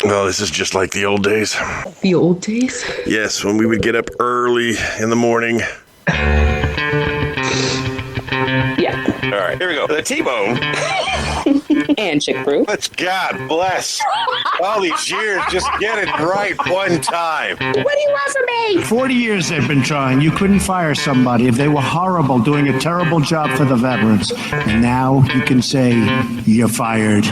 Well, this is just like the old days. The old days? Yes, when we would get up early in the morning. Yeah. All right, here we go. The T-bone. And chick brew. Let's God bless. All these years, just get it right one time. What do you want from me? 40 years they've been trying. You couldn't fire somebody if they were horrible, doing a terrible job for the veterans. And now you can say, you're fired.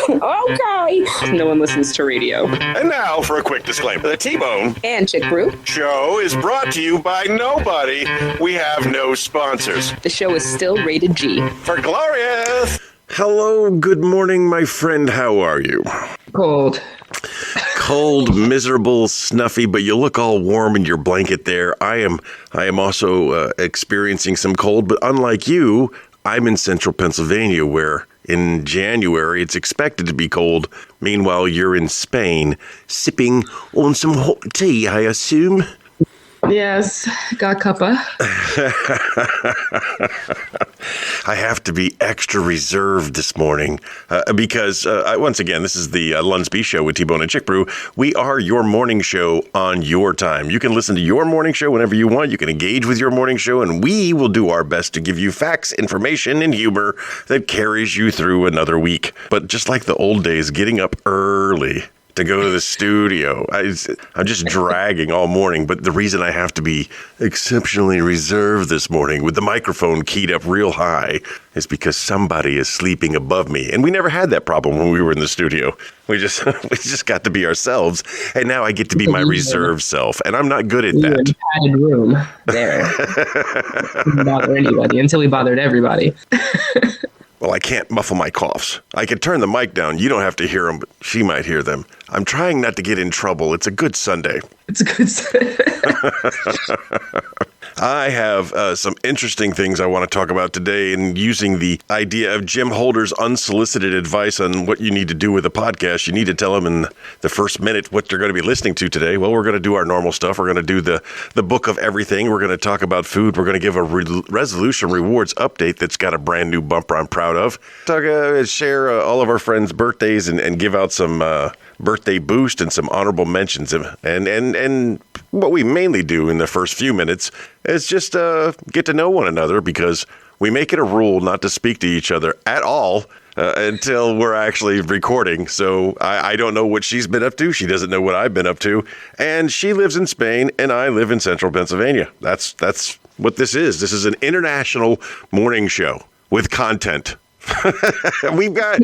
Okay. No one listens to radio. And now for a quick disclaimer. The T-Bone And chick brew. show is brought to you by nobody. We have no sponsors. The show is still rated G. For Glorious. Hello, good morning, my friend. How are you? Cold. Cold, miserable, snuffy, but you look all warm in your blanket there. I am also experiencing some cold, but unlike you, I'm in central Pennsylvania where in January it's expected to be cold. Meanwhile, you're in Spain sipping on some hot tea, I assume. Yes. Got cuppa. I have to be extra reserved this morning because, once again, this is the Lunsby Show with T-Bone and Chick Brew. We are your morning show on your time. You can listen to your morning show whenever you want. You can engage with your morning show, and we will do our best to give you facts, information, and humor that carries you through another week. But just like the old days, getting up early to go to the studio. I'm just dragging all morning, but the reason I have to be exceptionally reserved this morning with the microphone keyed up real high is because somebody is sleeping above me. And we never had that problem when we were in the studio. We just got to be ourselves, and now I get to be my reserved self, and I'm not good at that. In a padded room there. Didn't bother anybody until we bothered everybody. Well, I can't muffle my coughs. I can turn the mic down. You don't have to hear them, but she might hear them. I'm trying not to get in trouble. It's a good Sunday. It's a good I have some interesting things I want to talk about today, and using the idea of Jim Holder's unsolicited advice on what you need to do with a podcast. You need to tell them in the first minute what you're going to be listening to today. Well, we're going to do our normal stuff. We're going to do the book of everything. We're going to talk about food. We're going to give a resolution rewards update that's got a brand new bumper I'm proud of. Share all of our friends' birthdays and give out some birthday boost and some honorable mentions. And what we mainly do in the first few minutes is just get to know one another, because we make it a rule not to speak to each other at all until we're actually recording. So I don't know what she's been up to. She doesn't know what I've been up to. And she lives in Spain and I live in central Pennsylvania. That's what this is. This is an international morning show with content. We've got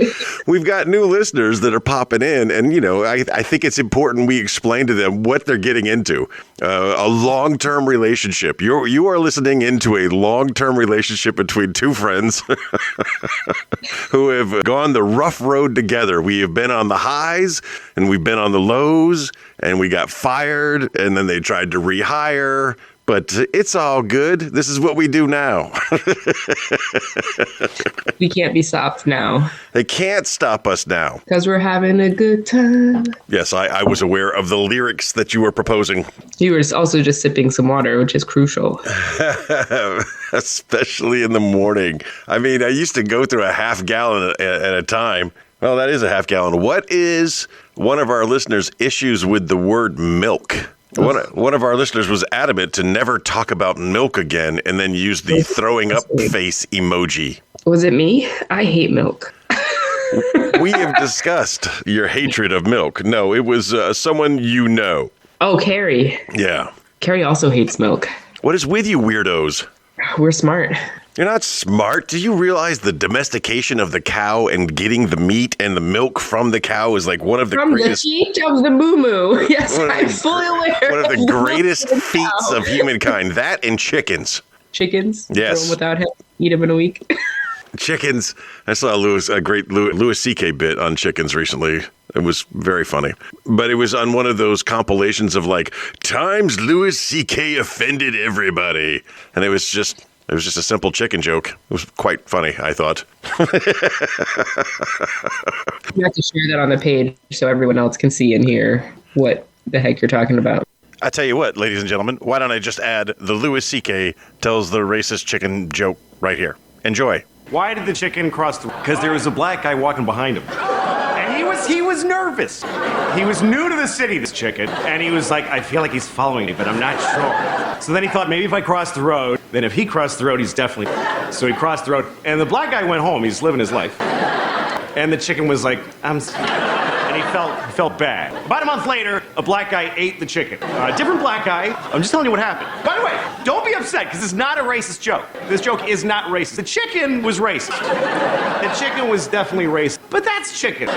new listeners that are popping in, and I think it's important we explain to them what they're getting into. A long-term relationship. You are listening into a long-term relationship between two friends who have gone the rough road together. We have been on the highs and we've been on the lows, and we got fired, and then they tried to rehire. But it's all good. This is what we do now. We can't be stopped now. They can't stop us now. Because we're having a good time. Yes, I was aware of the lyrics that you were proposing. You were also just sipping some water, which is crucial. Especially in the morning. I mean, I used to go through a half gallon at a time. Well, that is a half gallon. What is one of our listeners' issues with the word milk? One of our listeners was adamant to never talk about milk again, and then use the throwing up face emoji. Was it me? I hate milk. We have discussed your hatred of milk. No, it was someone you know. Oh, Carrie. Yeah. Carrie also hates milk. What is with you weirdos? We're smart. You're not smart. Do you realize the domestication of the cow and getting the meat and the milk from the cow is like one of the greatest... From the teat of the moo-moo. Yes, I'm fully aware. One of the greatest feats of humankind. That and chickens. Chickens? Yes. Throw them without him. Eat them in a week. Chickens. I saw a great Louis C.K. bit on chickens recently. It was very funny. But it was on one of those compilations of like, times Louis C.K. offended everybody. And it was just a simple chicken joke. It was quite funny, I thought. You have to share that on the page so everyone else can see and hear what the heck you're talking about. I tell you what, ladies and gentlemen, why don't I just add the Louis C.K. tells the racist chicken joke right here. Enjoy. Why did the chicken cross the... Because there was a black guy walking behind him. And he was nervous. He was new to the city, this chicken, and he was like, I feel like he's following me, but I'm not sure. So then he thought, maybe if I cross the road, then if he crossed the road, he's definitely... So he crossed the road, and the black guy went home. He's living his life. And the chicken was like, and he felt bad. About a month later, a black guy ate the chicken. A different black guy. I'm just telling you what happened. By the way, don't be upset, because it's not a racist joke. This joke is not racist. The chicken was racist. The chicken was definitely racist. But that's chicken.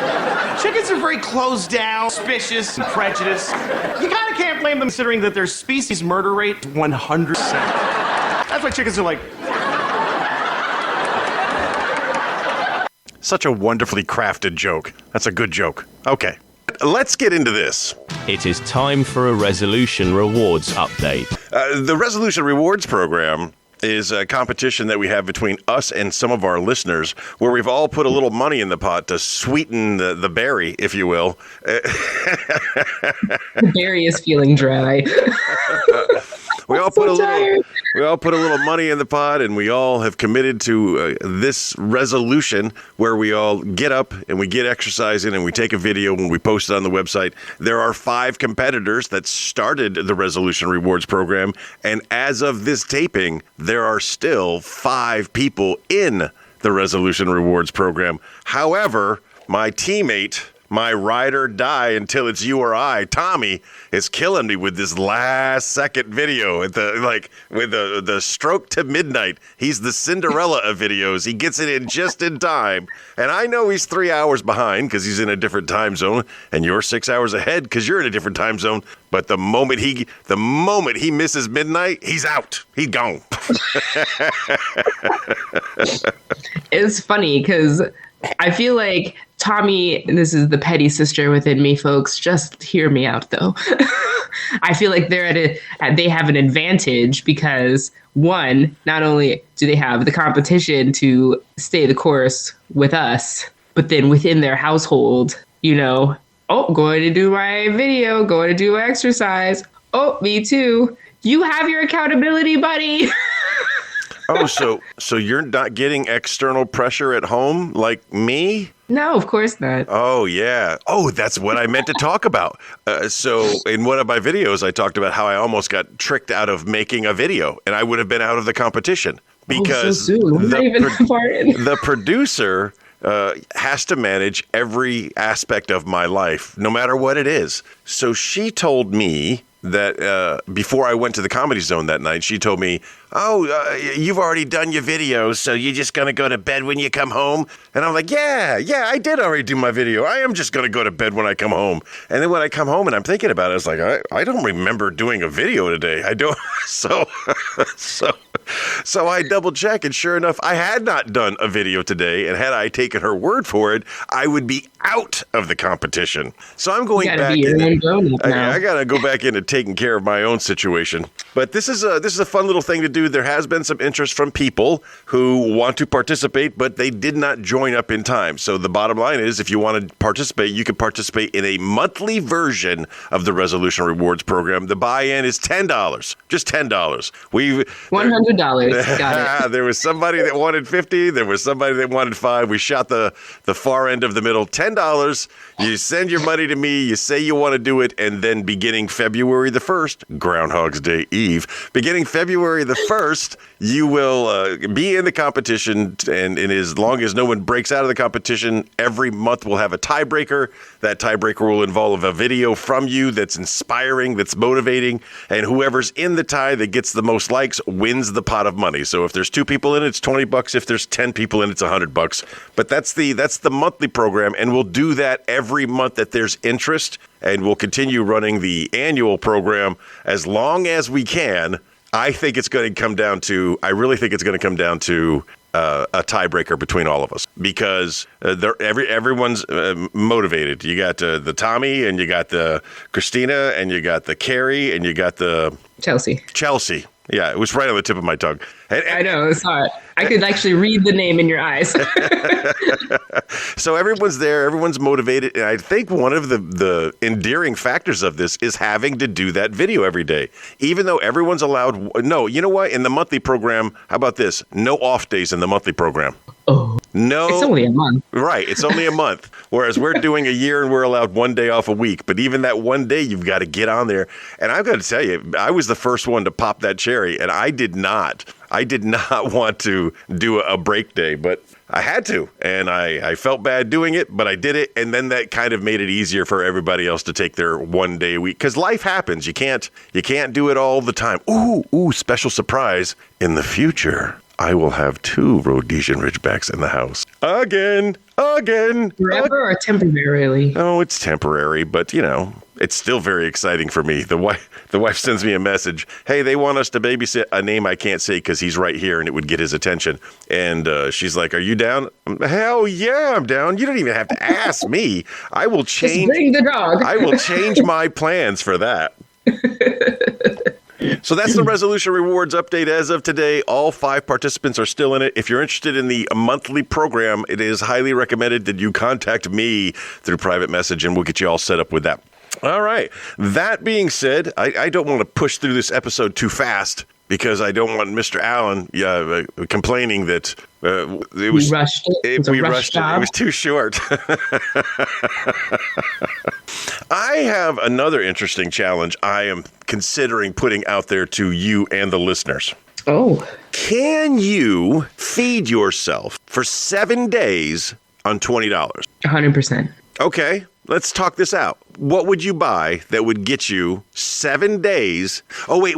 Chickens are very closed down, suspicious, and prejudiced. You kind of can't blame them, considering that their species murder rate is 100%. That's why chickens are like... Such a wonderfully crafted joke. That's a good joke. Okay, let's get into this. It is time for a Resolution Rewards update. The Resolution Rewards program is a competition that we have between us and some of our listeners, where we've all put a little money in the pot to sweeten the berry, if you will. The berry is feeling dry. We all put a little money in the pot, and we all have committed to this resolution where we all get up and we get exercise in and we take a video and we post it on the website. There are 5 competitors that started the Resolution Rewards program, and as of this taping, there are still 5 people in the Resolution Rewards program. However, my teammate, my ride or die until it's you or I, Tommy, is killing me with this last second video with the stroke to midnight. He's the Cinderella of videos. He gets it in just in time. And I know he's 3 hours behind because he's in a different time zone, and you're 6 hours ahead because you're in a different time zone. But the moment he misses midnight, he's out. He's gone. It's funny because I feel like Tommy, this is the petty sister within me, folks. Just hear me out, though. I feel like they have an advantage because, one, not only do they have the competition to stay the course with us, but then within their household, going to do my video, going to do my exercise. Oh, me too. You have your accountability buddy. Oh, so you're not getting external pressure at home like me? No, of course not. Oh, yeah. Oh, that's what I meant to talk about. So in one of my videos, I talked about how I almost got tricked out of making a video, and I would have been out of the competition because the producer has to manage every aspect of my life, no matter what it is. So she told me that before I went to the Comedy Zone that night, she told me, you've already done your videos, so you're just going to go to bed when you come home? And I'm like, yeah, I did already do my video. I am just going to go to bed when I come home. And then when I come home and I'm thinking about it, I was like, I don't remember doing a video today. I don't. So I double check, and sure enough, I had not done a video today. And had I taken her word for it, I would be out of the competition. So I'm going back in. I got to go back into taking care of my own situation. But this is a fun little thing to do. There has been some interest from people who want to participate, but they did not join up in time. So the bottom line is, if you want to participate, you can participate in a monthly version of the Resolution Rewards program. The buy-in is $10, just $10. $100. Got it. There was somebody that wanted 50. There was somebody that wanted 5. We shot the far end of the middle. $10. You send your money to me. You say you want to do it, and then beginning February the 1st, Groundhog's Day Eve, beginning February the 1st, you will be in the competition, and as long as no one breaks out of the competition, every month we'll have a tiebreaker. That tiebreaker will involve a video from you that's inspiring, that's motivating, and whoever's in the tie that gets the most likes wins the pot of money. So if there's 2 people in it, it's $20. If there's 10 people in it, it's $100. But that's the monthly program, and we'll do that every month that there's interest, and we'll continue running the annual program as long as we can. I really think it's going to come down to a tiebreaker between all of us, because everyone's motivated. You got the Tommy, and you got the Christina, and you got the Carrie, and you got the Chelsea. Yeah, it was right on the tip of my tongue. I know, I saw it. I could actually read the name in your eyes. So everyone's there, everyone's motivated, and I think one of the endearing factors of this is having to do that video every day. Even though everyone's allowed, no, you know what? In the monthly program, how about this? No off days in the monthly program. Oh, No. it's only a month. Right. It's only a month. Whereas we're doing a year and we're allowed 1 day off a week. But even that 1 day, you've got to get on there. And I've got to tell you, I was the first one to pop that cherry, and I did not want to do a break day, but I had to. And I felt bad doing it, but I did it. And then that kind of made it easier for everybody else to take their 1 day a week. Because life happens. You can't do it all the time. Ooh, special surprise. In the future, I will have 2 Rhodesian Ridgebacks in the house. Again. Forever or temporarily? Oh, it's temporary, but it's still very exciting for me. The wife sends me a message. Hey, they want us to babysit a name I can't say because he's right here and it would get his attention. And she's like, "Are you down?" Hell yeah, I'm down. You don't even have to ask me. I will change. Just bring the dog. I will change my plans for that. So that's the resolution rewards update as of today. All 5 participants are still in it. If you're interested in the monthly program, it is highly recommended that you contact me through private message, and we'll get you all set up with that. All right. That being said, I don't want to push through this episode too fast because I don't want Mr. Allan complaining that it was rushed it. We rushed it. It was too short. I have another interesting challenge I am considering putting out there to you and the listeners. Oh. Can you feed yourself for 7 days on $20? 100%. Okay, let's talk this out. What would you buy that would get you 7 days? Oh, wait.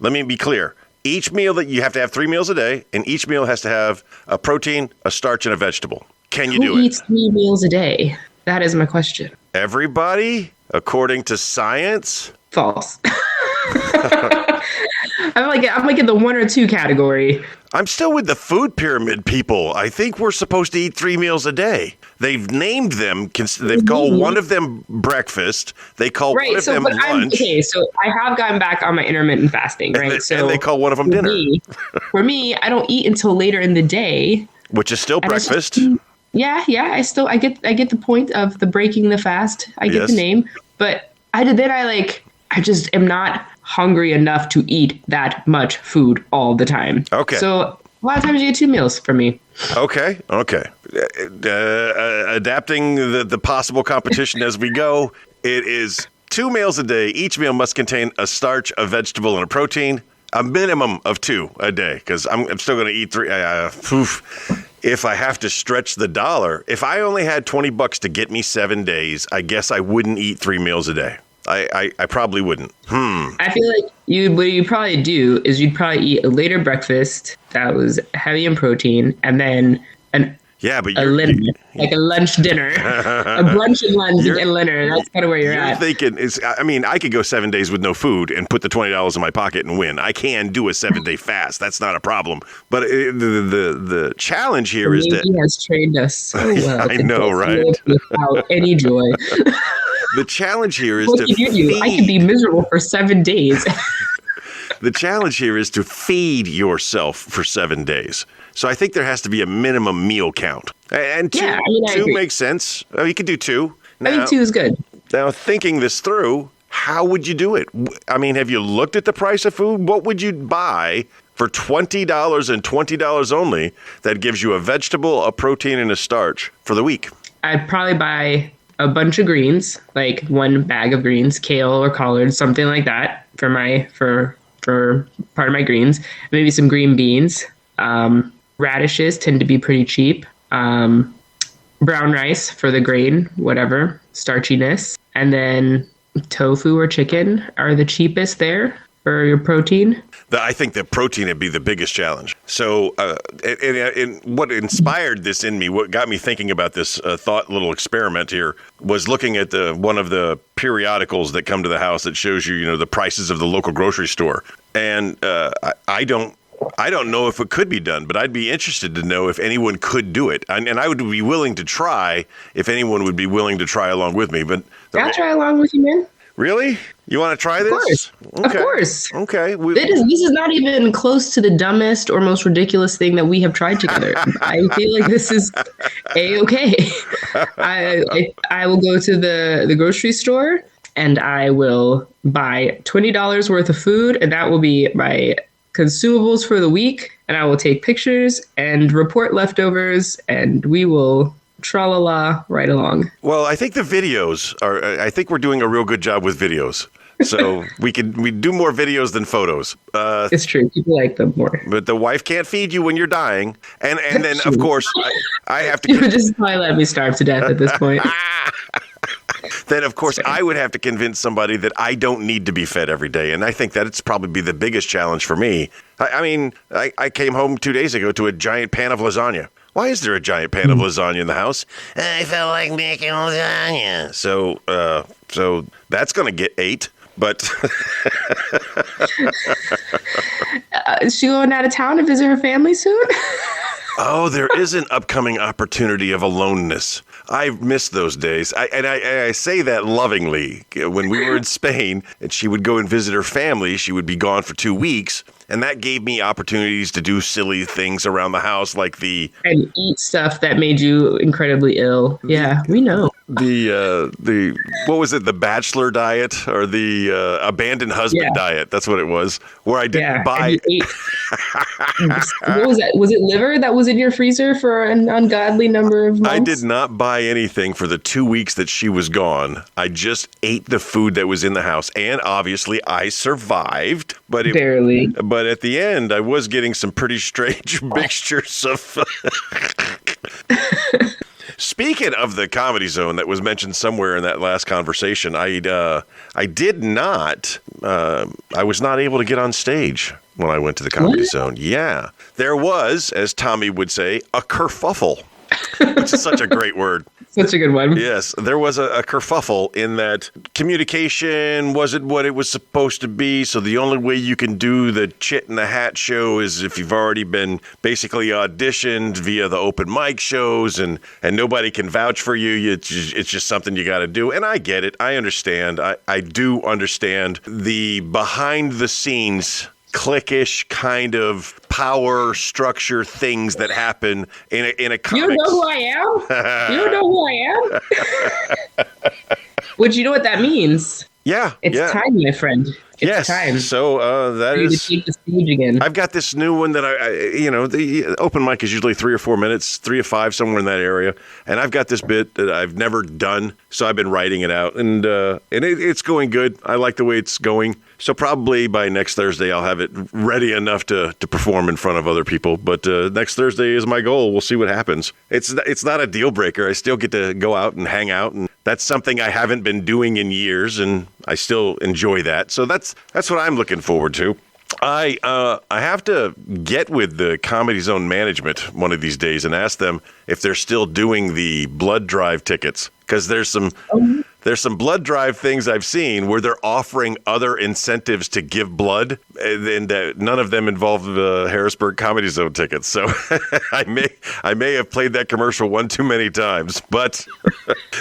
Let me be clear. Each meal that you have to have 3 meals a day, and each meal has to have a protein, a starch, and a vegetable. Can you do it? Who eats 3 meals a day? That is my question. Everybody, according to science? False. I'm like in the 1 or 2 category. I'm still with the food pyramid people. I think we're supposed to eat 3 meals a day. They've named them. They've called one of them breakfast. They call one of them lunch. So I have gotten back on my intermittent fasting, right? And they call one of them dinner. For me, I don't eat until later in the day, which is still breakfast. Yeah. I get the point of the breaking the fast. I get the name, but I just am not hungry enough to eat that much food all the time. Okay. So a lot of times you get 2 meals for me. Okay. Adapting the possible competition as we go. It is 2 meals a day. Each meal must contain a starch, a vegetable, and a protein. A minimum of 2 a day, because I'm still going to eat 3. If I have to stretch the dollar, if I only had $20 to get me 7 days, I guess I wouldn't eat 3 meals a day. I probably wouldn't. I feel like what you'd probably do is you'd probably eat a later breakfast that was heavy in protein, and then a lunch dinner, a brunch and lunch and dinner. That's kind of where you're at. Thinking I could go 7 days with no food and put the $20 in my pocket and win. I can do a 7-day fast. That's not a problem. But the challenge here is that he has trained us so well. I know, right? Without any joy. The challenge here is I could be miserable for 7 days. The challenge here is to feed yourself for 7 days. So I think there has to be a minimum meal count. And 2 makes sense. You could do 2. I think 2 is good. Now, thinking this through, how would you do it? I mean, have you looked at the price of food? What would you buy for $20 and $20 only that gives you a vegetable, a protein, and a starch for the week? I'd probably buy a bunch of greens, like 1 bag of greens, kale or collard, something like that for part of my greens. Maybe some green beans. Radishes tend to be pretty cheap. Brown rice for the grain, whatever, starchiness. And then tofu or chicken are the cheapest there for your protein. I think the protein would be the biggest challenge. So and what inspired this in me, what got me thinking about this little experiment here, was looking at one of the periodicals that come to the house that shows you, the prices of the local grocery store. And I don't know if it could be done, but I'd be interested to know if anyone could do it. And I would be willing to try if anyone would be willing to try along with me. But I'll try along with you, man. Really? You want to try this? Of course. Okay. This is not even close to the dumbest or most ridiculous thing that we have tried together. I feel like this is A-okay. I will go to the grocery store and I will buy $20 worth of food, and that will be my consumables for the week, and I will take pictures and report leftovers, and we will tra-la-la right along. Well, I think the videos I think we're doing a real good job with videos. So we do more videos than photos. It's true. People like them more. But the wife can't feed you when you're dying. And then, of course, I have to... You would just probably let me starve to death at this point. Then, of course, I would have to convince somebody that I don't need to be fed every day. And I think that's probably be the biggest challenge for me. I came home 2 days ago to a giant pan of lasagna. Why is there a giant pan of lasagna in the house? I felt like making lasagna. So that's going to get ate. But is she going out of town to visit her family soon? Oh, there is an upcoming opportunity of aloneness. I miss those days. I say that lovingly. When we were in Spain and she would go and visit her family, she would be gone for 2 weeks. And that gave me opportunities to do silly things around the house, like and eat stuff that made you incredibly ill. Yeah, we know. The what was it? The bachelor diet or the abandoned husband diet? That's what it was. Where I didn't buy. What was that? Was it liver that was in your freezer for an ungodly number of months? I did not buy anything for the 2 weeks that she was gone. I just ate the food that was in the house, and obviously I survived. But barely. But at the end, I was getting some pretty strange mixtures of. Speaking of the Comedy Zone that was mentioned somewhere in that last conversation, I was not able to get on stage when I went to the Comedy Zone. Yeah. There was, as Tommy would say, a kerfuffle, which is such a great word. Such a good one. Yes, there was a kerfuffle in that communication wasn't what it was supposed to be. So the only way you can do the Chit in the Hat show is if you've already been basically auditioned via the open mic shows, and nobody can vouch for you. It's just something you got to do. And I get it. I understand. I do understand the behind the scenes cliquish kind of power structure things that happen in a comics. You don't know who I am? You don't know who I am? Which, you know what that means? Yeah. It's time, my friend. It's time. So that is. To take the stage again. I've got this new one that the open mic is usually 3 or 4 minutes, 3 to 5, somewhere in that area. And I've got this bit that I've never done, so I've been writing it out, and it's going good. I like the way it's going. So probably by next Thursday, I'll have it ready enough to perform in front of other people. But next Thursday is my goal. We'll see what happens. It's not a deal breaker. I still get to go out and hang out, and that's something I haven't been doing in years, and I still enjoy that. So that's what I'm looking forward to. I have to get with the Comedy Zone management one of these days and ask them if they're still doing the blood drive tickets, because there's some blood drive things I've seen where they're offering other incentives to give blood, and none of them involve the Harrisburg Comedy Zone tickets. So I may have played that commercial one too many times, but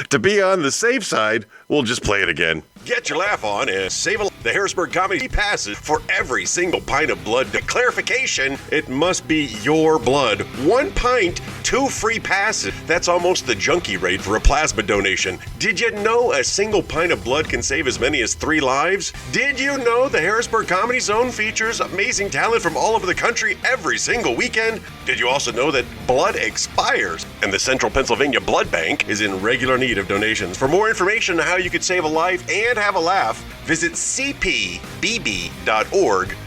to be on the safe side, we'll just play it again. Get your laugh on and save the Harrisburg Comedy passes for every single pint of blood. The clarification, it must be your blood. 1 pint, 2 free passes. That's almost the junkie rate for a plasma donation. Did you know a single pint of blood can save as many as 3 lives? Did you know the Harrisburg Comedy Zone features amazing talent from all over the country every single weekend? Did you also know that blood expires and the Central Pennsylvania Blood Bank is in regular need of donations? For more information on how you could save a life and have a laugh, visit cpbb.org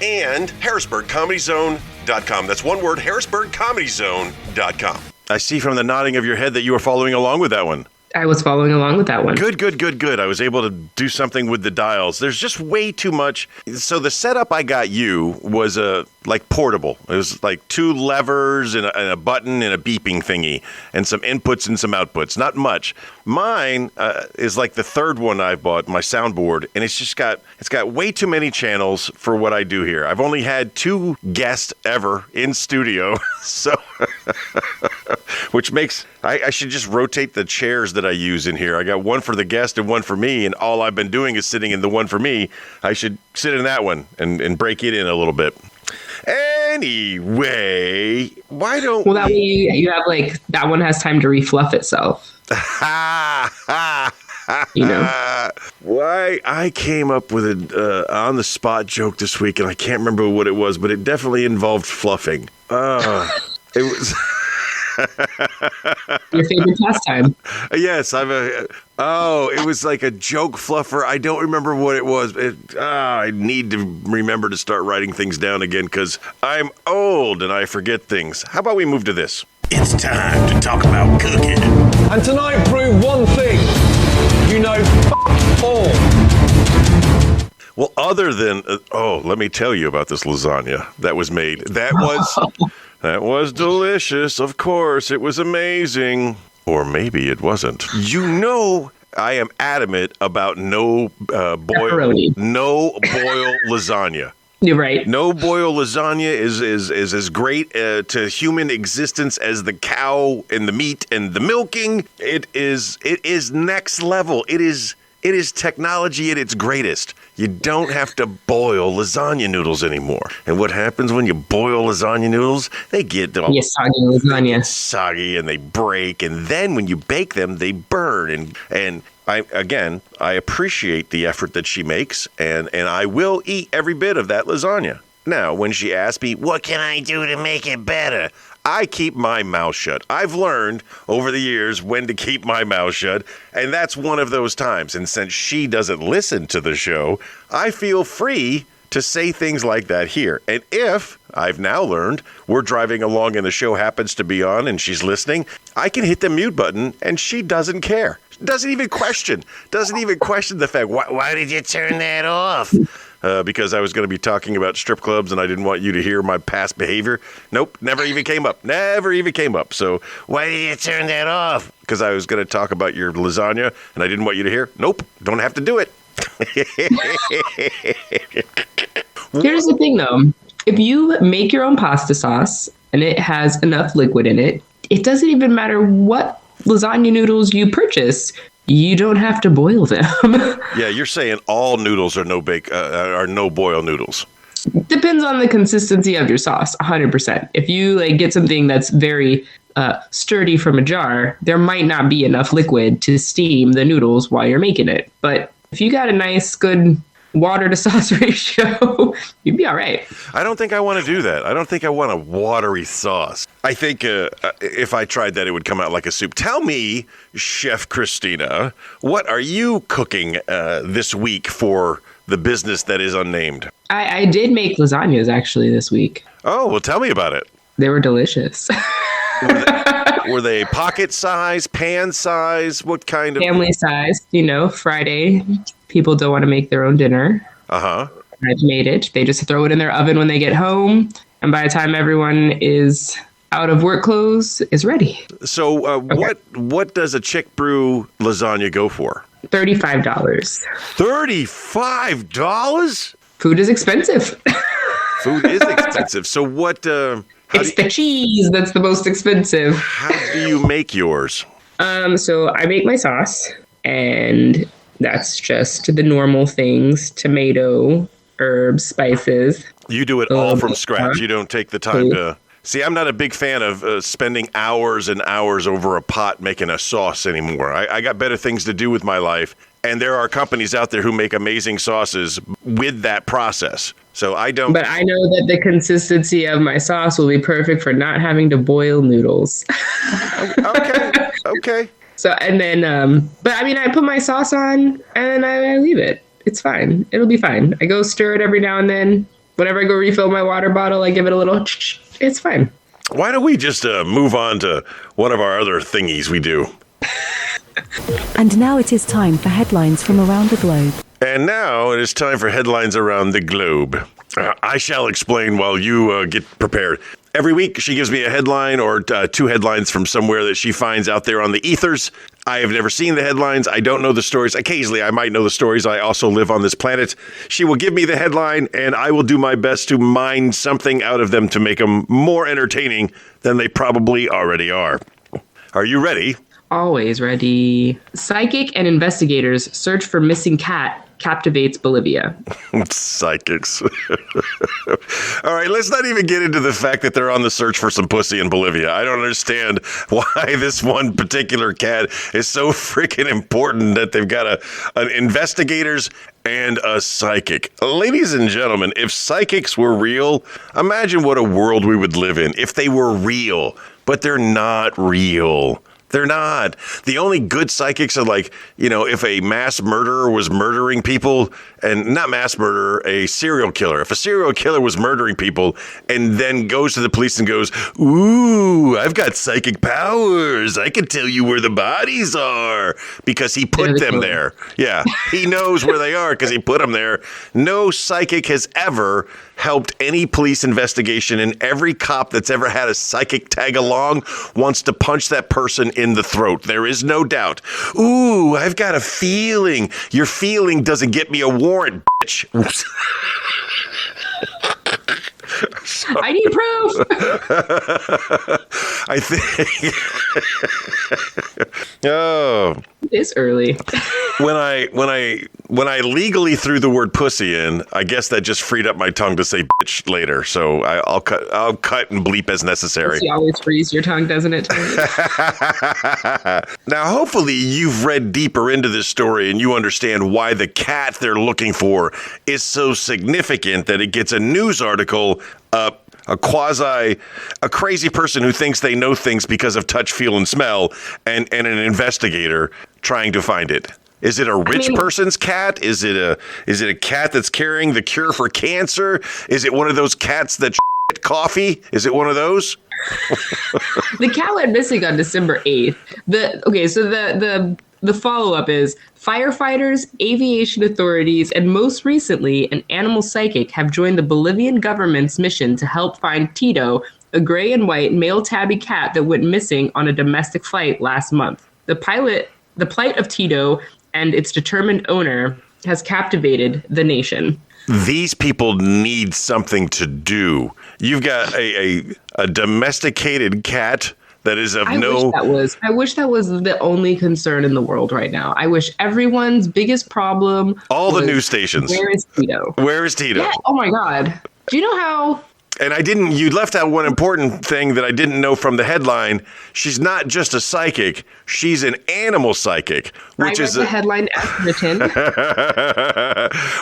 and harrisburgcomedyzone.com. That's one word, harrisburgcomedyzone.com. I see from the nodding of your head that you are following along with that one. I was following along with that one. Good. I was able to do something with the dials. There's just way too much. So the setup I got you was like portable. It was like 2 levers and a button and a beeping thingy and some inputs and some outputs. Not much. Mine is like the 3rd one I bought, my soundboard, and it's got way too many channels for what I do here. I've only had 2 guests ever in studio, so which makes I should just rotate the chairs that I use in here. I got one for the guest and one for me, and all I've been doing is sitting in the one for me. I should sit in that one and break it in a little bit. Anyway, why don't that way you have that one has time to refluff itself. You know. Why I came up with an on the spot joke this week, and I can't remember what it was, but it definitely involved fluffing. It was. Your favorite pastime. Yes, it was like a joke fluffer. I don't remember what it was. I need to remember to start writing things down again because I'm old and I forget things. How about we move to this? It's time to talk about cooking. And tonight prove one thing. You know all. Well, other than, let me tell you about this lasagna that was made. That was delicious. Of course, it was amazing. Or maybe it wasn't. You know, I am adamant about no boil lasagna. You're right. No boil lasagna is as great to human existence as the cow and the meat and the milking. It is next level. It is technology at its greatest. You don't have to boil lasagna noodles anymore. And what happens when you boil lasagna noodles? They get soggy lasagna. Soggy and they break. And then when you bake them, they burn. And I appreciate the effort that she makes. And I will eat every bit of that lasagna. Now, when she asks me, what can I do to make it better? I keep my mouth shut. I've learned over the years when to keep my mouth shut, and that's one of those times. And since she doesn't listen to the show, I feel free to say things like that here. And if, I've now learned, we're driving along and the show happens to be on and she's listening, I can hit the mute button and she doesn't care. Doesn't even question the fact, why did you turn that off? Because I was going to be talking about strip clubs and I didn't want you to hear my past behavior. Nope, never even came up. So why did you turn that off? Because I was going to talk about your lasagna and I didn't want you to hear. Nope, don't have to do it. Here's the thing, though. If you make your own pasta sauce and it has enough liquid in it, it doesn't even matter what lasagna noodles you purchase. You don't have to boil them. Yeah, you're saying all noodles are no boil noodles. Depends on the consistency of your sauce, 100%. If you get something that's very sturdy from a jar, there might not be enough liquid to steam the noodles while you're making it. But if you got a nice, good water to sauce ratio, you'd be all right. I don't think I want to do that. I don't think I want a watery sauce. I think if I tried that, it would come out like a soup. Tell me, Chef Christina, what are you cooking this week for the business that is unnamed? I did make lasagnas actually this week. Oh, well, tell me about it. They were delicious. Were they pocket size, pan size? What kind of? Family size, Friday. People don't want to make their own dinner. Uh-huh. I've made it. They just throw it in their oven when they get home. And by the time everyone is out of work clothes, is ready. So okay. What does a chick brew lasagna go for? $35. $35? Food is expensive. Food is expensive. So what... it's the cheese that's the most expensive. How do you make yours? So I make my sauce, and that's just the normal things: tomato, herbs, spices. You do it all from scratch. You don't take the time to... See, I'm not a big fan of spending hours and hours over a pot making a sauce anymore. I got better things to do with my life, and there are companies out there who make amazing sauces with that process. So I don't... But I know that the consistency of my sauce will be perfect for not having to boil noodles. Okay. So, and then, but I mean, I put my sauce on and then I leave it. It's fine. It'll be fine. I go stir it every now and then. Whenever I go refill my water bottle, I give it a little... It's fine. Why don't we just move on to one of our other thingies we do? And now it is time for headlines from around the globe. And now it is time for headlines around the globe. I shall explain while you get prepared. Every week, she gives me a headline or two headlines from somewhere that she finds out there on the ethers. I have never seen the headlines. I don't know the stories. Occasionally, I might know the stories. I also live on this planet. She will give me the headline, and I will do my best to mine something out of them to make them more entertaining than they probably already are. Are you ready? Always ready. Psychic and investigators search for missing cat captivates Bolivia. Psychics. All right, let's not even get into the fact that they're on the search for some pussy in Bolivia. I don't understand why this one particular cat is so freaking important that they've got an investigators and a psychic. Ladies and gentlemen, if psychics were real, imagine what a world we would live in if they were real, but they're not real. They're not. The only good psychics are like, if a mass murderer was murdering people, and not mass murderer, a serial killer. If a serial killer was murdering people and then goes to the police and goes, ooh, I've got psychic powers. I can tell you where the bodies are because he put them there. Yeah, he knows where they are because he put them there. No psychic has ever helped any police investigation, and every cop that's ever had a psychic tag along wants to punch that person in the throat. There is no doubt. Ooh, I've got a feeling. Your feeling doesn't get me a warrant, bitch. I need proof. I think. Oh. It's early. When I legally threw the word pussy in, I guess that just freed up my tongue to say bitch later. So I'll cut and bleep as necessary. You always freeze your tongue, doesn't it? Now, hopefully you've read deeper into this story and you understand why the cat they're looking for is so significant that it gets a news article up. A crazy person who thinks they know things because of touch, feel, and smell, and an investigator trying to find it. Is it a rich person's cat? Is it a cat that's carrying the cure for cancer? Is it one of those cats that shit coffee? Is it one of those? The cat went missing on December 8th. The follow-up is firefighters, aviation authorities, and most recently, an animal psychic have joined the Bolivian government's mission to help find Tito, a gray and white male tabby cat that went missing on a domestic flight last month. The plight of Tito and its determined owner has captivated the nation. These people need something to do. You've got a domesticated cat that is of no... I wish that was the only concern in the world right now. I wish everyone's biggest problem... All the news stations. Where is Tito? Where is Tito? Yeah, oh my God. Do you know how... And you left out one important thing that I didn't know from the headline. She's not just a psychic. She's an animal psychic, which is the headline as written.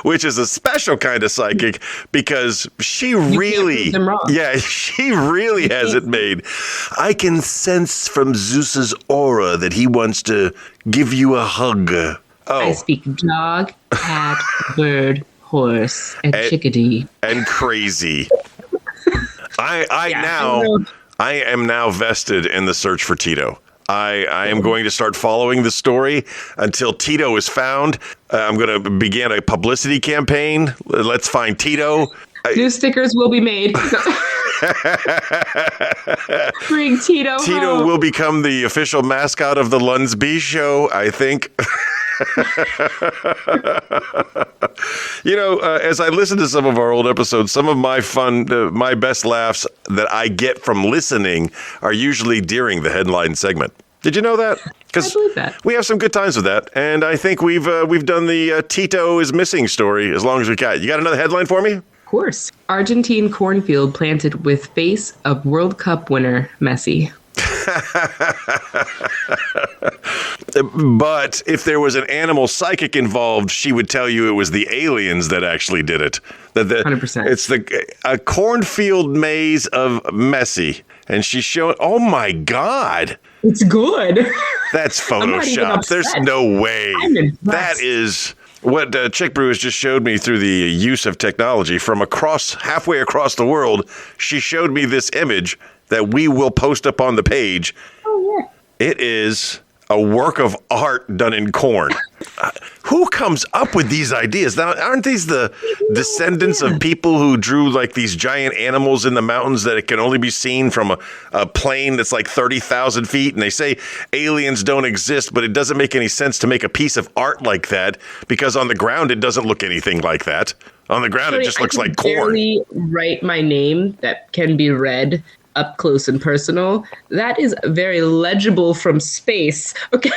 Which is a special kind of psychic because she really has it made. I can sense from Zeus's aura that he wants to give you a hug. Oh. I speak dog, cat, bird, horse, and chickadee. And crazy. I am now vested in the search for Tito. I am going to start following the story until Tito is found. I'm going to begin a publicity campaign. Let's find Tito. New stickers will be made. Bring Tito home. Will become the official mascot of the Lunsby show, I think. As I listen to some of our old episodes, some of my my best laughs that I get from listening are usually during the headline segment. Did you know that? I believe that. We have some good times with that, and I think we've done the Tito is missing story as long as we can. You got another headline for me? Of course. Argentine cornfield planted with face of World Cup winner Messi. But if there was an animal psychic involved, she would tell you it was the aliens that actually did it. 100%. It's a cornfield maze of Messi. And she's showing, oh my God. It's good. That's Photoshop. There's no way. That is what Chick Brew has just showed me through the use of technology from halfway across the world. She showed me this image that we will post up on the page. Oh, yeah. It is a work of art done in corn. Who comes up with these ideas? Now, aren't these the descendants of people who drew like these giant animals in the mountains that it can only be seen from a plane that's like 30,000 feet? And they say aliens don't exist, but it doesn't make any sense to make a piece of art like that because on the ground it doesn't look anything like that. On the ground it just looks like corn. I can barely write my name that can be read up close and personal. That is very legible from space. Okay.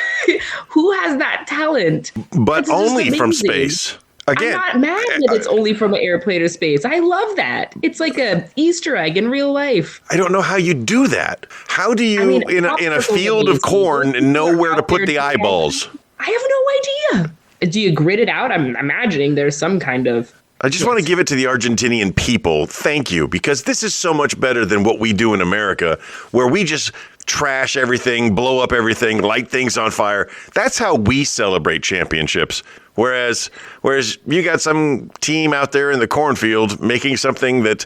Who has that talent? But only from space. Again, I'm not mad that it's only from an airplane or space. I love that. It's like a Easter egg in real life. I don't know how you do that. How do you, in a field of corn, know where to put the eyeballs? I have no idea. Do you grid it out? I'm imagining there's some kind of... I just want to give it to the Argentinian people. Thank you, because this is so much better than what we do in America, where we just trash everything, blow up everything, light things on fire. That's how we celebrate championships. Whereas you got some team out there in the cornfield making something that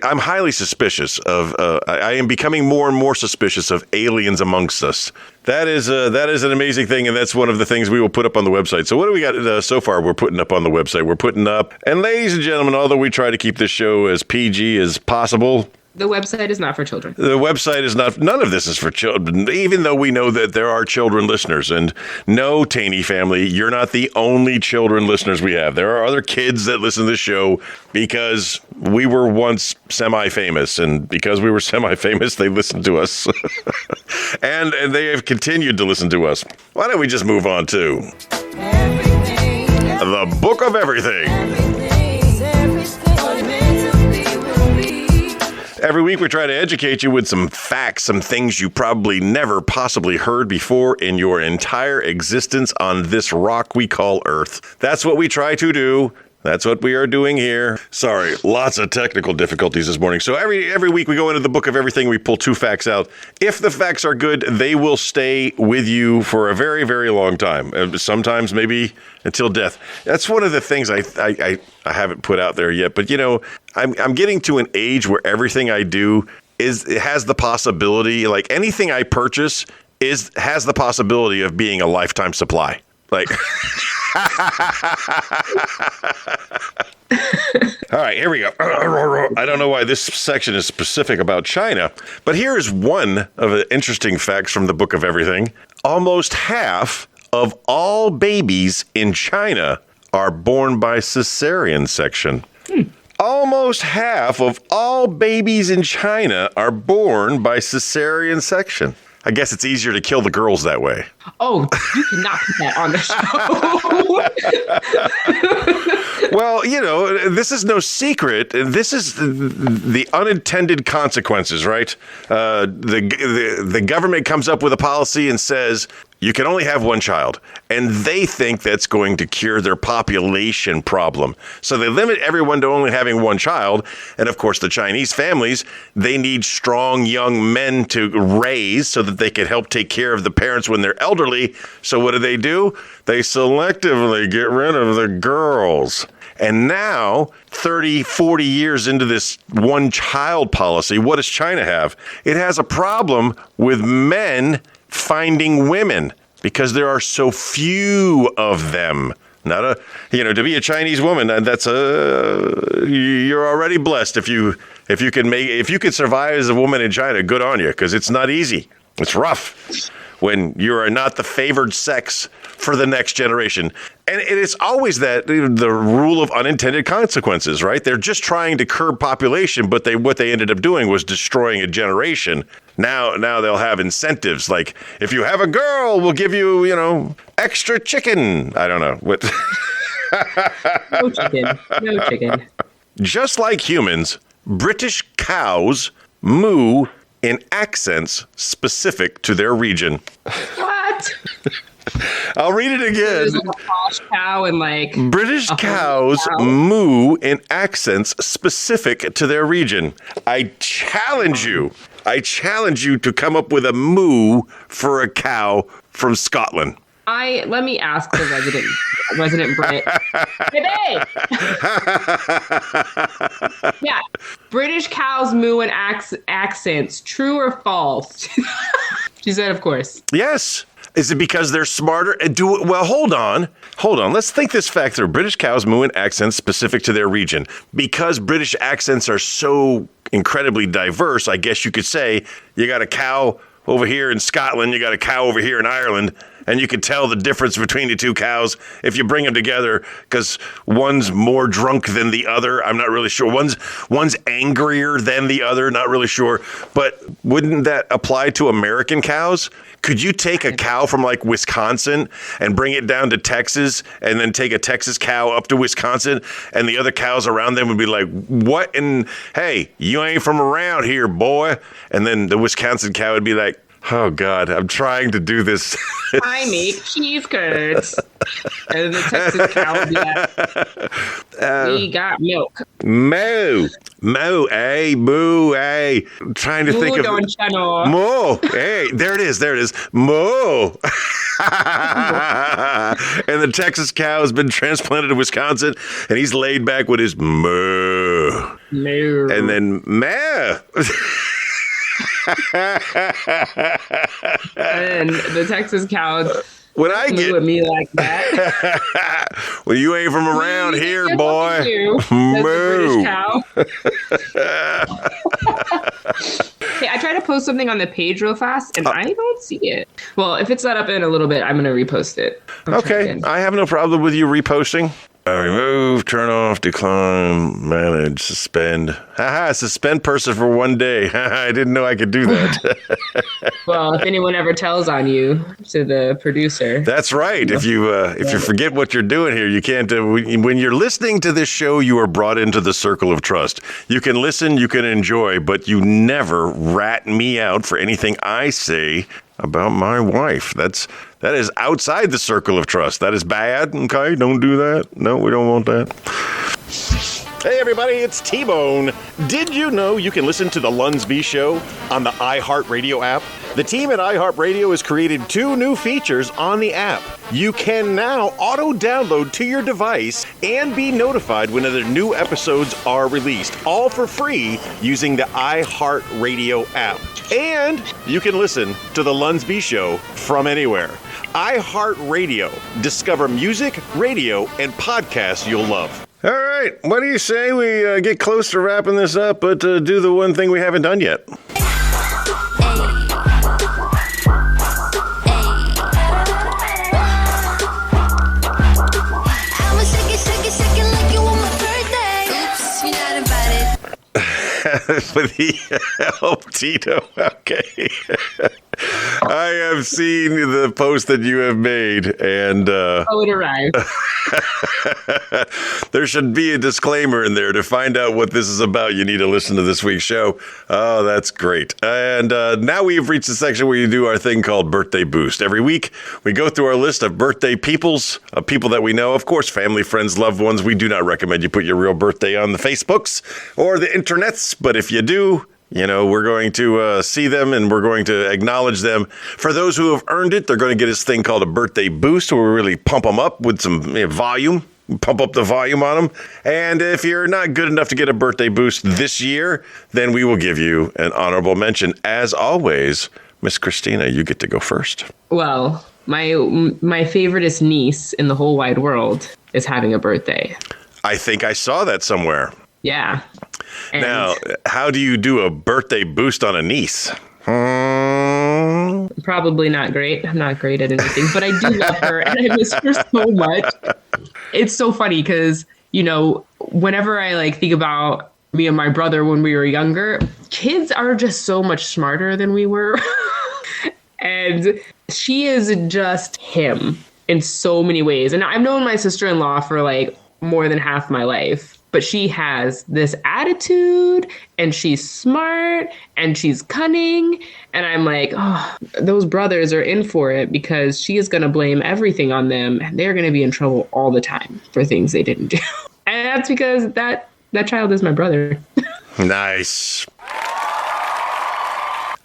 I'm highly suspicious of. I am becoming more and more suspicious of aliens amongst us. That is an amazing thing, and that's one of the things we will put up on the website. So what do we got so far we're putting up on the website? We're putting up, and ladies and gentlemen, although we try to keep this show as PG as possible, the website is not for children. The website is not, none of this is for children, even though we know that there are children listeners. And no, Taney family, you're not the only children listeners we have. There are other kids that listen to this show because we were once semi-famous. And because we were semi-famous, they listened to us. and they have continued to listen to us. Why don't we just move on to the Book of Everything. Every week we try to educate you with some facts, some things you probably never possibly heard before in your entire existence on this rock we call Earth. That's what we try to do. That's what we are doing here. Sorry, lots of technical difficulties this morning. So every week we go into the Book of Everything, we pull 2 facts out. If the facts are good, they will stay with you for a very, very long time. Sometimes maybe until death. That's one of the things I haven't put out there yet. But, you know, I'm getting to an age where everything I do it has the possibility, like anything I purchase has the possibility of being a lifetime supply. Like, all right, here we go. I don't know why this section is specific about China, but here is one of the interesting facts from the Book of Everything. Almost half of all babies in China are born by cesarean section. Almost half of all babies in China are born by cesarean section. I guess it's easier to kill the girls that way. Oh, you cannot put that on the show. Well, you know, this is no secret. This is the unintended consequences, right? The government comes up with a policy and says, you can only have one child. And they think that's going to cure their population problem. So they limit everyone to only having one child. And of course, the Chinese families, they need strong young men to raise so that they can help take care of the parents when they're elderly. So what do? They selectively get rid of the girls. And now, 30, 40 years into this one-child policy, what does China have? It has a problem with men finding women because there are so few of them. To be a Chinese woman, you're already blessed if you could survive as a woman in China. Good on you, because it's not easy. It's rough when you are not the favored sex for the next generation. And it is always the rule of unintended consequences, right? They're just trying to curb population, but what they ended up doing was destroying a generation. Now they'll have incentives, like if you have a girl, we'll give you, extra chicken. I don't know what. No chicken. Just like humans, British cows moo in accents specific to their region. What? I'll read it again. There's like a posh cow and like British cows moo in accents specific to their region. I challenge you to come up with a moo for a cow from Scotland. Let me ask the resident Brit. Hey! Yeah, British cows moo in accents. True or false? She said, of course. Yes. Is it because they're smarter? Well, hold on. Let's think this fact through. British cows moo in accents specific to their region. Because British accents are so incredibly diverse, I guess you could say you got a cow over here in Scotland, you got a cow over here in Ireland, And you can tell the difference between the two cows if you bring them together, because one's more drunk than the other. I'm not really sure. One's angrier than the other. Not really sure. But wouldn't that apply to American cows? Could you take a cow from like Wisconsin and bring it down to Texas, and then take a Texas cow up to Wisconsin, and the other cows around them would be like, what? And hey, you ain't from around here, boy. And then the Wisconsin cow would be like, oh God, I'm trying to do this. I make cheese curds. And the Texas cow would be like, we got milk. Moo, moo, hey. I'm trying to think of moo. Hey, there it is. Moo. And the Texas cow has been transplanted to Wisconsin, and he's laid back with his moo. Moo. And then meh. And the Texas cow when I get at me like that. Well, you ain't from around here, boy. Moo. Cow. Hey, I tried to post something on the page real fast, and I don't see it. Well, if it's set up in a little bit, I'm going to repost it. Okay, I have no problem with you reposting. Remove, turn off, decline, manage, suspend. Haha, suspend person for 1 day. I didn't know I could do that. Well, if anyone ever tells on you to the producer. That's right. If you forget what you're doing here, you can't. When you're listening to this show, you are brought into the circle of trust. You can listen, you can enjoy, but you never rat me out for anything I say about my wife. That is outside the circle of trust. That is bad. Okay, don't do that. No, we don't want that. Hey everybody, it's T-Bone. Did you know you can listen to the Lunsby Show on the iHeartRadio app? The team at iHeartRadio has created 2 new features on the app. You can now auto-download to your device and be notified whenever new episodes are released, all for free using the iHeartRadio app. And you can listen to the Lunsby Show from anywhere. iHeartRadio. Discover music, radio, and podcasts you'll love. All right, what do you say we get close to wrapping this up, but do the one thing we haven't done yet? For the help, Tito. Okay. I have seen the post that you have made, and it arrived. There should be a disclaimer in there. To find out what this is about, you need to listen to this week's show. Oh, that's great. And now we've reached the section where you do our thing called Birthday Boost. Every week, we go through our list of birthday peoples, people that we know. Of course, family, friends, loved ones. We do not recommend you put your real birthday on the Facebooks or the internets, but if you do, you know, we're going to see them and we're going to acknowledge them. For those who have earned it, they're going to get this thing called a birthday boost, where we really pump them up with some volume, pump up the volume on them. And if you're not good enough to get a birthday boost this year, then we will give you an honorable mention. As always, Miss Christina, you get to go first. Well, my favoriteest niece in the whole wide world is having a birthday. I think I saw that somewhere. Yeah. And now, how do you do a birthday boost on a niece? Probably not great. I'm not great at anything, but I do love her and I miss her so much. It's so funny because, you know, whenever I think about me and my brother when we were younger, kids are just so much smarter than we were. And she is just him in so many ways. And I've known my sister-in-law for more than half my life. But she has this attitude, and she's smart, and she's cunning. And I'm like, oh, those brothers are in for it, because she is going to blame everything on them, and they're going to be in trouble all the time for things they didn't do. And that's because that child is my brother. Nice.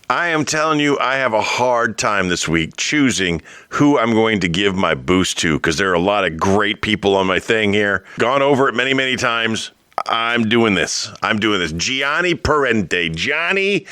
I am telling you, I have a hard time this week choosing who I'm going to give my boost to, because there are a lot of great people on my thing here. Gone over it many, many times. I'm doing this. Gianni Parente. Gianni,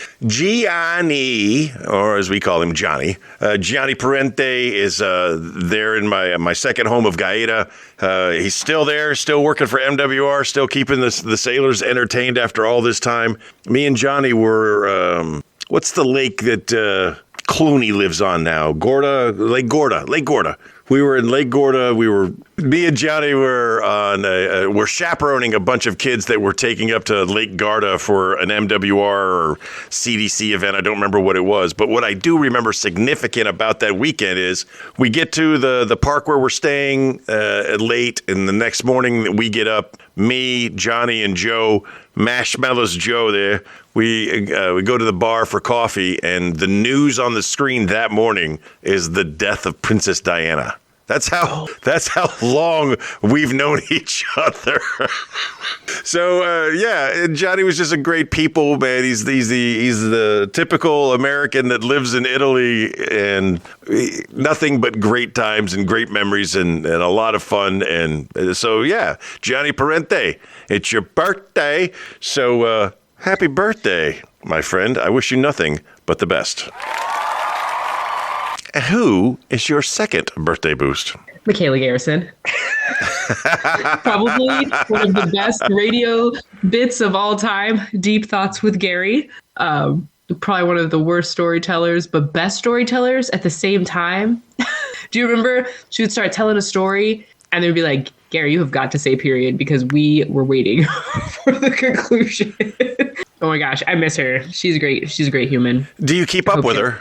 or as we call him, Johnny. Gianni Parente is there in my second home of Gaeta. He's still there, still working for MWR, still keeping the sailors entertained after all this time. Me and Johnny were... what's the lake that Clooney lives on now. Lake Gorda. We were in Lake Gorda. Me and Gianni were chaperoning a bunch of kids that were taking up to Lake Garda for an MWR or CDC event. I don't remember what it was. But what I do remember significant about that weekend is we get to the park where we're staying late, and the next morning we get up, me, Gianni, and Joe, Marshmallows Joe there. We go to the bar for coffee, and the news on the screen that morning is the death of Princess Diana. That's how long we've known each other. So Johnny was just a great people, man. He's the typical American that lives in Italy, and nothing but great times and great memories and a lot of fun. And so Gianni Parente, it's your birthday. So happy birthday, my friend. I wish you nothing but the best. Who is your second birthday boost? Michela Garrison. Probably one of the best radio bits of all time. Deep Thoughts with Gary. Probably one of the worst storytellers, but best storytellers at the same time. Do you remember she would start telling a story and they would be like, Gary, you have got to say period because we were waiting for the conclusion. Oh my gosh, I miss her. She's great. She's a great human. Do you keep up with her?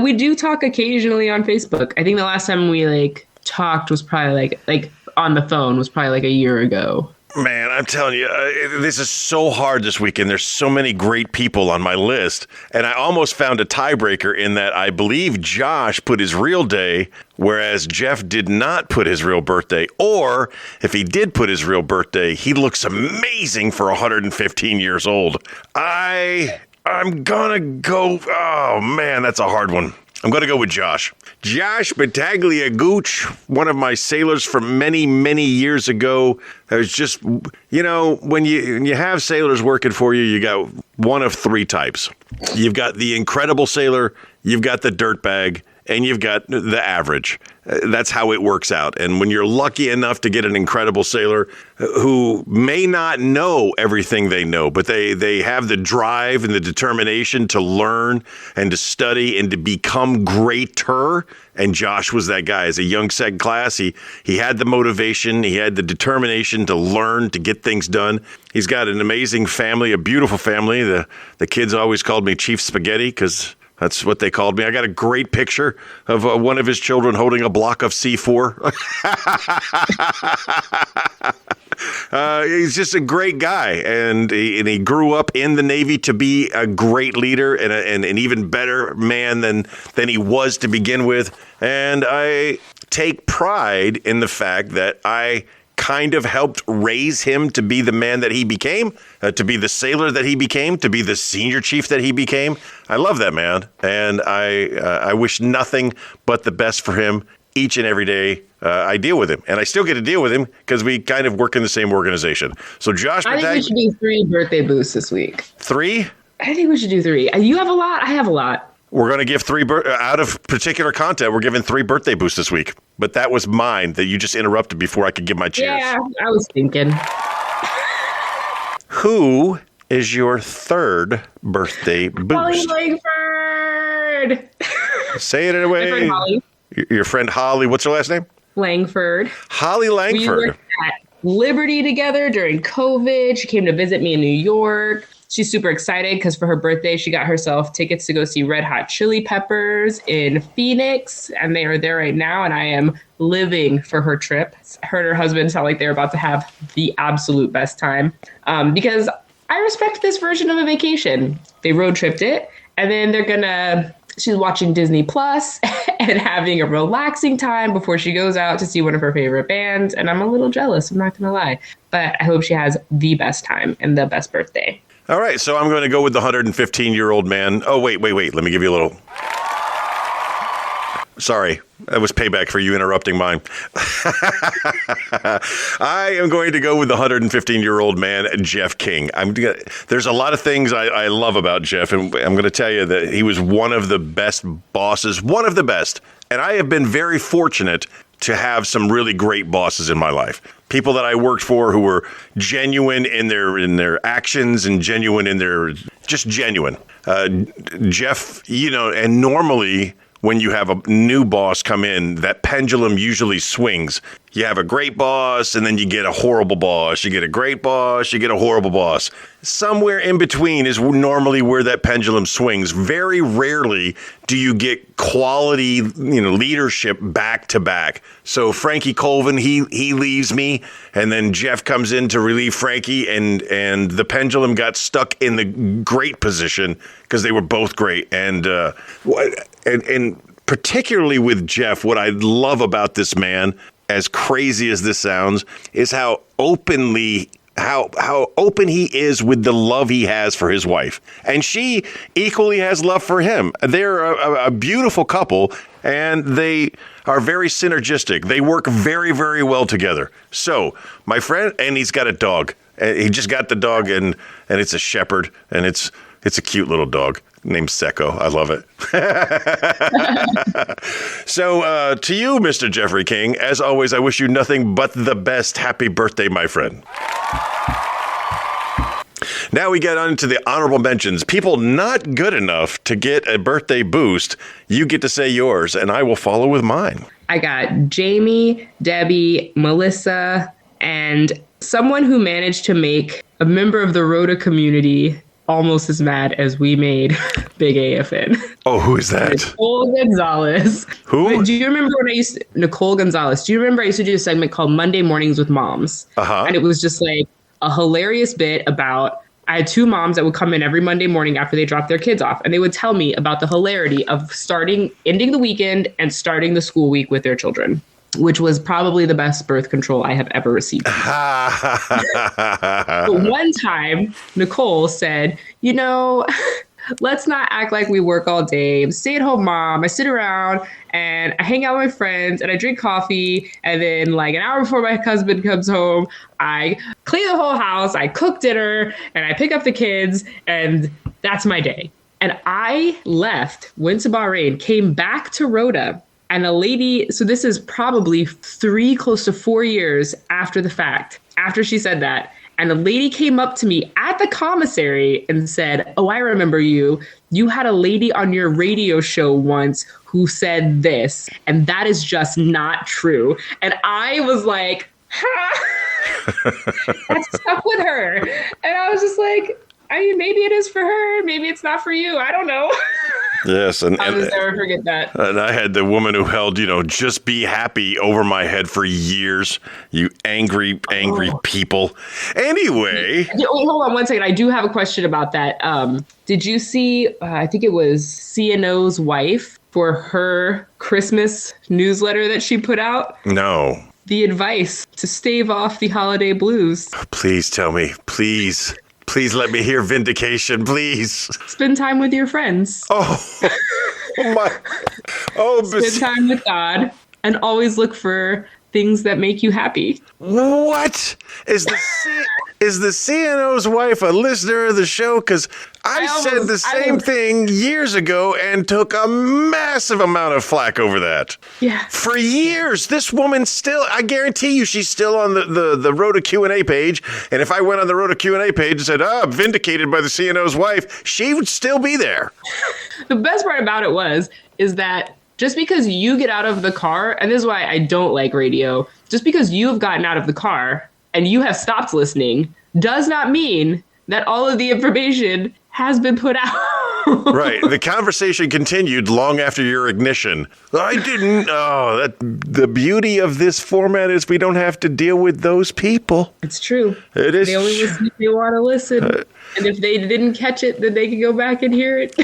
We do talk occasionally on Facebook. I think the last time we talked was probably like on the phone was probably like a year ago. Man, I'm telling you, this is so hard this weekend. There's so many great people on my list. And I almost found a tiebreaker in that I believe Josh put his real day, whereas Jeff did not put his real birthday. Or if he did put his real birthday, he looks amazing for 115 years old. I'm gonna go. Oh, man, that's a hard one. I'm going to go with Josh. Josh Battaglia Gooch, one of my sailors from many, many years ago. I was just, when you have sailors working for you, you got one of three types. You've got the incredible sailor, you've got the dirtbag, and you've got the average. That's how it works out. And when you're lucky enough to get an incredible sailor who may not know everything they know, but they have the drive and the determination to learn and to study and to become greater. And Josh was that guy. As a young seg class, he had the motivation, he had the determination to learn, to get things done. He's got an amazing family, a beautiful family. The kids always called me Chief Spaghetti because that's what they called me. I got a great picture of one of his children holding a block of C4. He's just a great guy, and he grew up in the Navy to be a great leader and an even better man than he was to begin with. And I take pride in the fact that I kind of helped raise him to be the man that he became, to be the sailor that he became, to be the senior chief that he became. I love that man, and I wish nothing but the best for him each and every day I deal with him. And I still get to deal with him because we kind of work in the same organization. So Josh, I think we should do 3 birthday boosts this week. 3? I think we should do 3. You have a lot. I have a lot. We're going to give 3 out of particular content. We're giving 3 birthday boosts this week. But that was mine that you just interrupted before I could give my cheers. Yeah, I was thinking. Who is your 3rd birthday boost? Holly Langford. Say it anyway. My friend Holly. Your friend Holly. What's her last name? Langford. Holly Langford. We worked at Liberty together during COVID. She came to visit me in New York. She's super excited because for her birthday, she got herself tickets to go see Red Hot Chili Peppers in Phoenix. And they are there right now. And I am living for her trip. Her and her husband sound like they're about to have the absolute best time because I respect this version of a vacation. They road tripped it. And then she's watching Disney Plus and having a relaxing time before she goes out to see one of her favorite bands. And I'm a little jealous. I'm not going to lie. But I hope she has the best time and the best birthday. All right, so I'm going to go with the 115-year-old man. Oh, wait. Let me give you a little. Sorry, that was payback for you interrupting mine. I am going to go with the 115-year-old man, Jeff King. There's a lot of things I love about Jeff, and I'm going to tell you that he was one of the best bosses, one of the best. And I have been very fortunate to have some really great bosses in my life. people that I worked for who were genuine in their actions and genuine in their just genuine. Jeff, and normally when you have a new boss come in, that pendulum usually swings. You have a great boss, and then you get a horrible boss. You get a great boss, you get a horrible boss. Somewhere in between is normally where that pendulum swings. Very rarely do you get quality, leadership back to back. So Frankie Colvin, he leaves me, and then Jeff comes in to relieve Frankie, and the pendulum got stuck in the great position because they were both great. And particularly with Jeff, what I love about this man, as crazy as this sounds, is how open he is with the love he has for his wife. And she equally has love for him. They're a beautiful couple, and they are very synergistic. They work very, very well together. So, my friend, and he's got a dog. He just got the dog, and it's a shepherd, and it's a cute little dog named Seco. I love it. So, to you, Mr. Jeffrey King, as always, I wish you nothing but the best. Happy birthday, my friend. Now we get on to the honorable mentions. People not good enough to get a birthday boost. You get to say yours, and I will follow with mine. I got Jamie, Debbie, Melissa, and someone who managed to make a member of the Rhoda community almost as mad as we made Big AFN. Oh, who is that? Nicole Gonzalez. Who? Do you remember when Nicole Gonzalez, do you remember I used to do a segment called Monday Mornings with Moms? Uh-huh. And it was just like a hilarious bit about, I had two moms that would come in every Monday morning after they dropped their kids off, and they would tell me about the hilarity of ending the weekend and starting the school week with their children, which was probably the best birth control I have ever received. But one time, Nicole said, let's not act like we work all day. I'm a stay-at-home mom. I sit around and I hang out with my friends and I drink coffee. And then like an hour before my husband comes home, I clean the whole house, I cook dinner, and I pick up the kids. And that's my day. And I left, went to Bahrain, came back to Rhoda. And a lady, so this is probably 3, close to 4 years after the fact, after she said that. And a lady came up to me at the commissary and said, "Oh, I remember you. You had a lady on your radio show once who said this, and that is just not true." And I was like, that stuck with her. And I was just like, maybe it is for her. Maybe it's not for you. I don't know. Yes, and I'll just never forget that. And I had the woman who held, just be happy over my head for years. You angry people. Anyway. Wait, hold on one second. I do have a question about that. Did you see, I think it was CNO's wife for her Christmas newsletter that she put out? No. The advice to stave off the holiday blues. Please tell me, please. Please let me hear Vindication, please. Spend time with your friends. Oh my. Oh, spend time with God and always look for things that make you happy. What? Is the CNO's wife a listener of the show? Because I said the same thing years ago and took a massive amount of flack over that. Yeah. For years, this woman still, I guarantee you, she's still on the Rhoda Q&A page. And if I went on the Rhoda Q&A page and said, vindicated by the CNO's wife, she would still be there. The best part about it is that just because you get out of the car, and this is why I don't like radio, just because you have gotten out of the car and you have stopped listening does not mean that all of the information has been put out. Right. The conversation continued long after your ignition. I didn't. The beauty of this format is we don't have to deal with those people. It's true. It is. They only listen if they want to listen. And if they didn't catch it, then they can go back and hear it.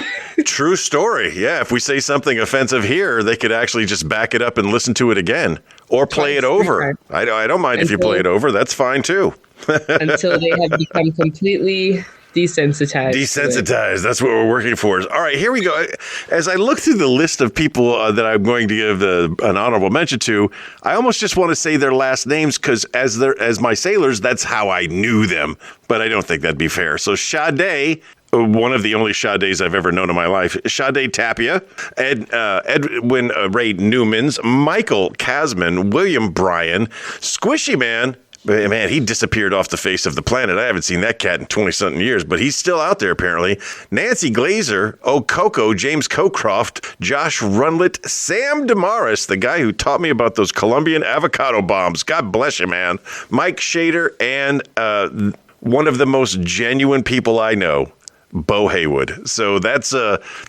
True story. Yeah. If we say something offensive here, they could actually just back it up and listen to it again or play it over. I don't mind if you play it over. That's fine too. Until they have become completely desensitized. That's what we're working for. All right, here we go. As I look through the list of people that I'm going to give an honorable mention to, I almost just want to say their last names because as my sailors, that's how I knew them. But I don't think that'd be fair. So Shadea, one of the only Shadeas I've ever known in my life, Shadea Tapia, Edwin Ray Newmans, Michael Casman, William Bryan, Squishy Man, Man, he disappeared off the face of the planet. I haven't seen that cat in 20-something years, but he's still out there, apparently. Nancy Glazer, Coco, James Cocroft, Josh Runlet, Sam Damaris, the guy who taught me about those Colombian avocado bombs. God bless you, man. Mike Shader, and one of the most genuine people I know, Bo Haywood. So that's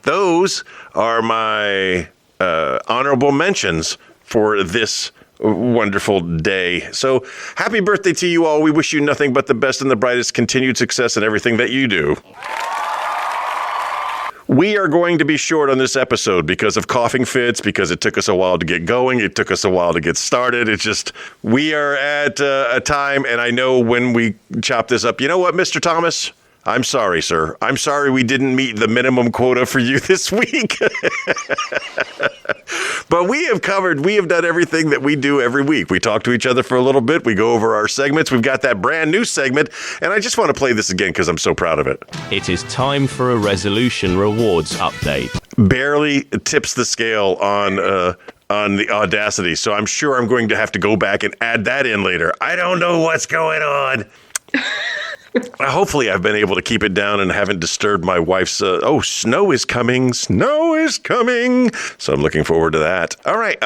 those are my honorable mentions for this wonderful day. So happy birthday to you all. We wish you nothing but the best and the brightest, continued success in everything that you do. We are going to be short on this episode because of coughing fits, because it took us a while to get going. It took us a while to get started. It's just, we are at a time, and I know when we chop this up, you know what, Mr. Thomas? I'm sorry, sir. I'm sorry we didn't meet the minimum quota for you this week. But we have done everything that we do every week. We talk to each other for a little bit. We go over our segments. We've got that brand new segment. And I just want to play this again because I'm so proud of it. It is time for a resolution rewards update. Barely tips the scale on the Audacity. So I'm sure I'm going to have to go back and add that in later. I don't know what's going on. Hopefully I've been able to keep it down and haven't disturbed my wife's, snow is coming. Snow is coming. So I'm looking forward to that. All right.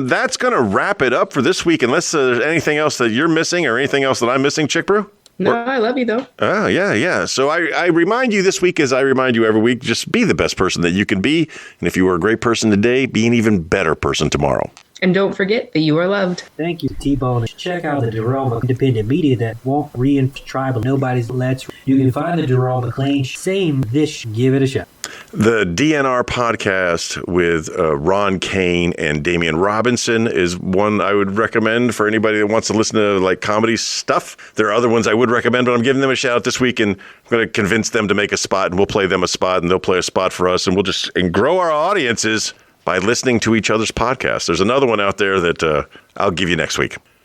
That's going to wrap it up for this week. Unless there's anything else that you're missing or anything else that I'm missing, Chick Brew? No, I love you, though. Oh, yeah. So I remind you this week, as I remind you every week, just be the best person that you can be. And if you were a great person today, be an even better person tomorrow. And don't forget that you are loved. Thank you, T-Bone. Check out the Jerome independent media that won't reinforce tribal nobody's let's. You can find the Jerome McClain same this. Give it a shot. The DNR podcast with Ron Kane and Damian Robinson is one I would recommend for anybody that wants to listen to like comedy stuff. There are other ones I would recommend, but I'm giving them a shout out this week, and I'm going to convince them to make a spot, and we'll play them a spot, and they'll play a spot for us, and we'll just grow our audiences by listening to each other's podcasts. There's another one out there that I'll give you next week.